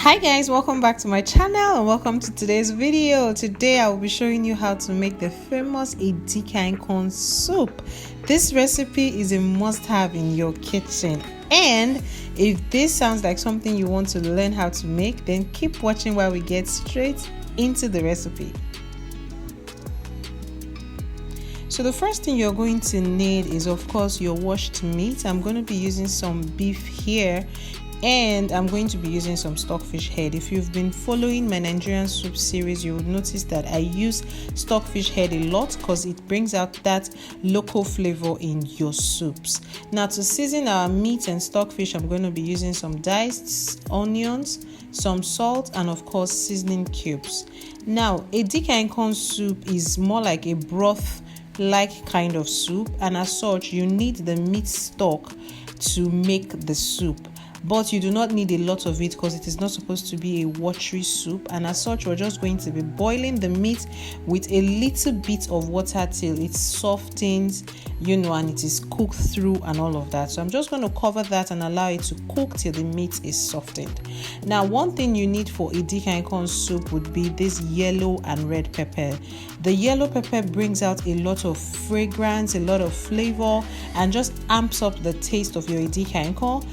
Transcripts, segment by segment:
Hi guys, welcome back to my channel and welcome to today's video. Today I will be showing you how to make the famous EDIKIAKON soup. This recipe is a must-have in your kitchen, and if this sounds like something you want to learn how to make, then keep watching while we get straight into the recipe. So the first thing you're going to need is, of course, your washed meat. I'm going to be using some beef here, and I'm going to be using some stockfish head. If you've been following my Nigerian soup series, you would notice that I use stockfish head a lot because it brings out that local flavor in your soups. Now, to season our meat and stockfish, I'm going to be using some diced onions, some salt, and of course seasoning cubes. Now, EDIKIAKON soup is more like a broth like kind of soup, and as such you need the meat stock to make the soup, but you do not need a lot of it because it is not supposed to be a watery soup. And as such, we're just going to be boiling the meat with a little bit of water till it softens, and it is cooked through and all of that. So I'm just going to cover that and allow it to cook till the meat is softened. Now, one thing you need for EDIKIAKON soup would be this yellow and red pepper. The yellow pepper brings out a lot of fragrance, a lot of flavor, and just amps up the taste of your EDIKIAKON.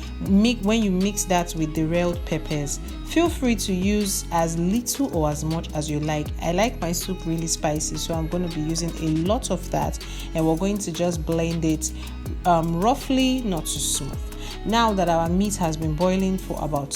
When you mix that with the red peppers, feel free to use as little or as much as you like. I like my soup really spicy, so I'm going to be using a lot of that, and we're going to just blend it roughly, not too smooth. Now that our meat has been boiling for about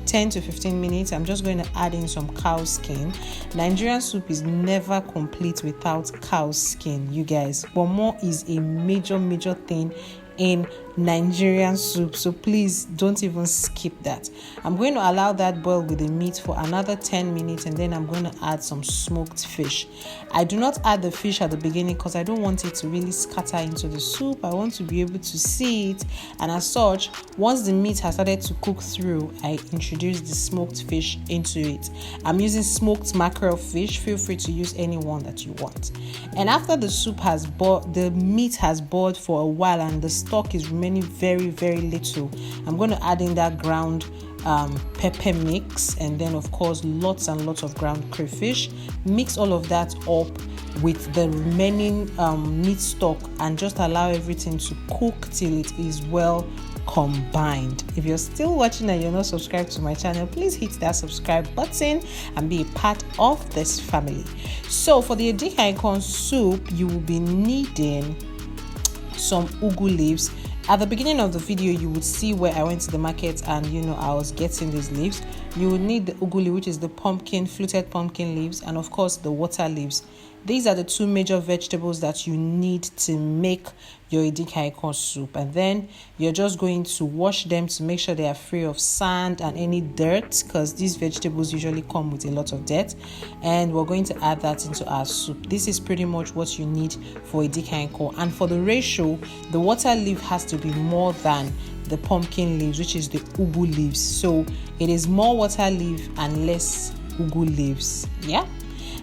10 to 15 minutes, I'm just going to add in some cow skin. Nigerian soup is never complete without cow skin, you guys. Bomo is a major thing in Nigerian soup, so please don't even skip that. I'm going to allow that boil with the meat for another 10 minutes, and then I'm going to add some smoked fish. I do not add the fish at the beginning because I don't want it to really scatter into the soup. I want to be able to see it, and as such, once the meat has started to cook through, I introduce the smoked fish into it. I'm using smoked mackerel fish. Feel free to use any one that you want. And after the soup has boiled, the meat has boiled for a while and the stock is remaining very little, I'm going to add in that ground pepper mix, and then of course lots and lots of ground crayfish. Mix all of that up with the remaining meat stock and just allow everything to cook till it is well combined. If you're still watching and you're not subscribed to my channel, please hit that subscribe button and be a part of this family. So for the EDIKIAKON soup, you will be needing some ugu leaves. At the beginning of the video, you would see where I went to the market and I was getting these leaves. You would need the ugu leaf, which is the fluted pumpkin leaves, and of course the water leaves. These are the two major vegetables that you need to make your EDIKIAKON soup, and then you're just going to wash them to make sure they are free of sand and any dirt, because these vegetables usually come with a lot of dirt, and we're going to add that into our soup. This is pretty much what you need for EDIKIAKON, and for the ratio, the water leaf has to be more than the pumpkin leaves, which is the ugu leaves. So it is more water leaf and less ugu leaves. Yeah.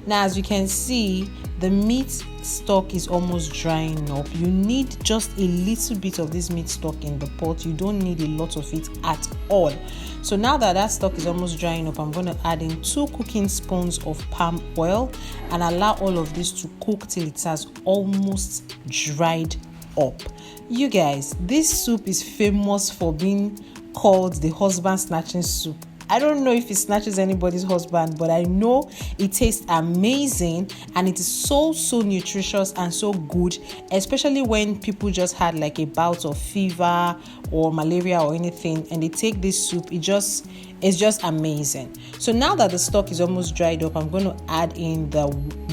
Now, as you can see, the meat stock is almost drying up. You need just a little bit of this meat stock in the pot. You don't need a lot of it at all. So now that stock is almost drying up, I'm going to add in 2 cooking spoons of palm oil and allow all of this to cook till it has almost dried up. You guys, this soup is famous for being called the husband snatching soup. I don't know if it snatches anybody's husband, but I know it tastes amazing, and it is so nutritious and so good, especially when people just had like a bout of fever or malaria or anything, and they take this soup. It's just amazing. So now that the stock is almost dried up, I'm going to add in the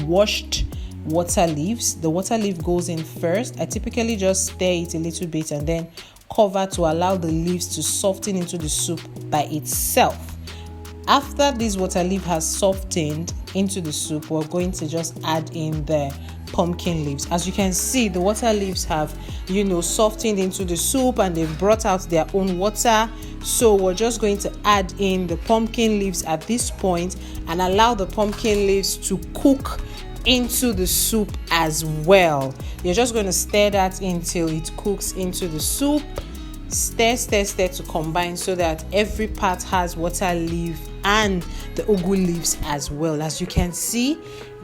washed water leaves. The water leaf goes in first. I typically just stir it a little bit and then cover to allow the leaves to soften into the soup by itself. After this water leaf has softened into the soup, we're going to just add in the pumpkin leaves. As you can see, the water leaves have softened into the soup and they've brought out their own water. So we're just going to add in the pumpkin leaves at this point and allow the pumpkin leaves to cook into the soup as well. You're just going to stir that until it cooks into the soup. Stir to combine so that every part has water leaf and the ugu leaves as well. As you can see,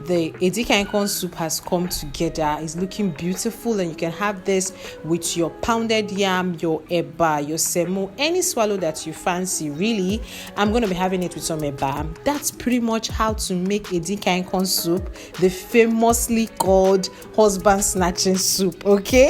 the EDIKIAKON soup has come together. It's looking beautiful, and you can have this with your pounded yam, your eba, your semo, any swallow that you fancy. Really, I'm going to be having it with some eba. That's pretty much how to make EDIKIAKON soup, the famously called husband snatching soup. Okay.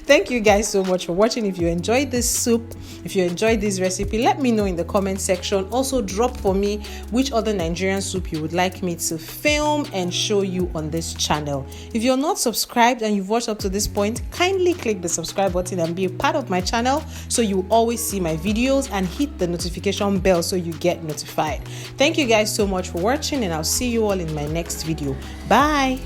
Thank you guys so much for watching. If you enjoyed this soup, if you enjoyed this recipe, let me know in the comment section. Also, drop for me which other Nigerian soup you would like me to film and show you on this channel. If you're not subscribed and you've watched up to this point, kindly click the subscribe button and be a part of my channel so you always see my videos, and hit the notification bell so you get notified. Thank you guys so much for watching, and I'll see you all in my next video. Bye.